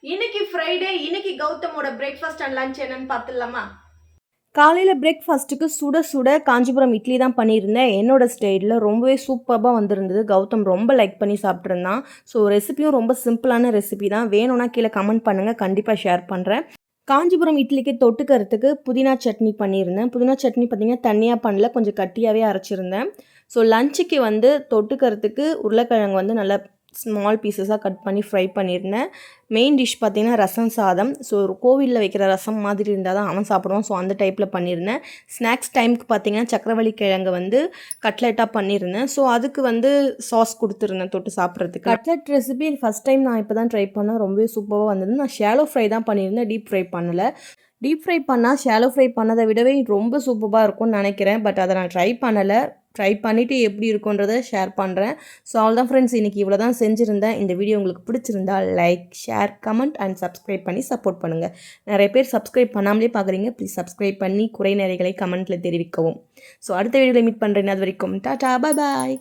இன்னைக்கு ஃப்ரைடே, இன்னைக்கு கௌதமோட breakfast and lunch என்னன்னு பார்த்துடலாமா? காலையில் பிரேக்ஃபாஸ்ட்டுக்கு சுட சுட காஞ்சிபுரம் இட்லி தான் பண்ணியிருந்தேன். என்னோடய ஸ்டைலில் ரொம்பவே சூப்பராக வந்திருந்தது. கௌதம் ரொம்ப லைக் பண்ணி சாப்பிட்ருந்தான். ஸோ ரெசிபியும் ரொம்ப சிம்பிளான ரெசிபி தான். வேணும்னா கீழே கமெண்ட் பண்ணுங்கள், கண்டிப்பாக ஷேர் பண்ணுறேன். காஞ்சிபுரம் இட்லிக்கு தொட்டுக்கிறதுக்கு புதினா சட்னி பண்ணியிருந்தேன். புதினா சட்னி பார்த்திங்கன்னா தண்ணியாக பண்ணல, கொஞ்சம் கட்டியாகவே அரைச்சிருந்தேன். ஸோ லஞ்சுக்கு தொட்டுக்கிறதுக்கு உருளைக்கிழங்கு நல்லா ஸ்மால் பீசஸாக கட் பண்ணி ஃப்ரை பண்ணியிருந்தேன். மெயின் டிஷ் பார்த்திங்கன்னா ரசம் சாதம். ஸோ ஒரு கோவிலில் வைக்கிற ரசம் மாதிரி இருந்தால் தான் அவன் சாப்பிடுவான். ஸோ அந்த டைப்பில் பண்ணியிருந்தேன். ஸ்நாக்ஸ் டைமுக்கு பார்த்திங்கன்னா சக்கரவள்ளி கிழங்கு கட்லெட்டாக பண்ணியிருந்தேன். ஸோ அதுக்கு சாஸ் கொடுத்துருந்தேன் தொட்டு சாப்பிட்றதுக்கு. கட்லெட் ரெசிபி ஃபஸ்ட் டைம் நான் இப்போ தான் ட்ரை பண்ணேன். ரொம்பவே சூப்பராக வந்தது. நான் ஷாலோ ஃப்ரை தான் பண்ணியிருந்தேன், டீப் ஃப்ரை பண்ணலை. டீப் ஃப்ரை பண்ணால் ஷாலோ ஃப்ரை பண்ணதை விடவே ரொம்ப சூப்பராக இருக்கும்னு நினைக்கிறேன். பட் அதை நான் ட்ரை பண்ணலை. ட்ரை பண்ணிவிட்டு எப்படி இருக்குன்றதை ஷேர் பண்ணுறேன். ஸோ அவ்வளோதான் ஃப்ரெண்ட்ஸ், இன்றைக்கி இவ்வளோ தான் செஞ்சுருந்தேன். இந்த வீடியோ உங்களுக்கு பிடிச்சிருந்தால் like, share, comment and subscribe பண்ணி சப்போர்ட் பண்ணுங்கள். நிறைய பேர் சப்ஸ்கிரைப் பண்ணாமலே பார்க்குறீங்க. ப்ளீஸ் சப்ஸ்கிரைப் பண்ணி குறை நிறைகளை கமெண்ட்டில் தெரிவிக்கவும். ஸோ அடுத்த வீடியோவில் மீட் பண்ணுறேன். அது வரைக்கும் டாடா, பாய்.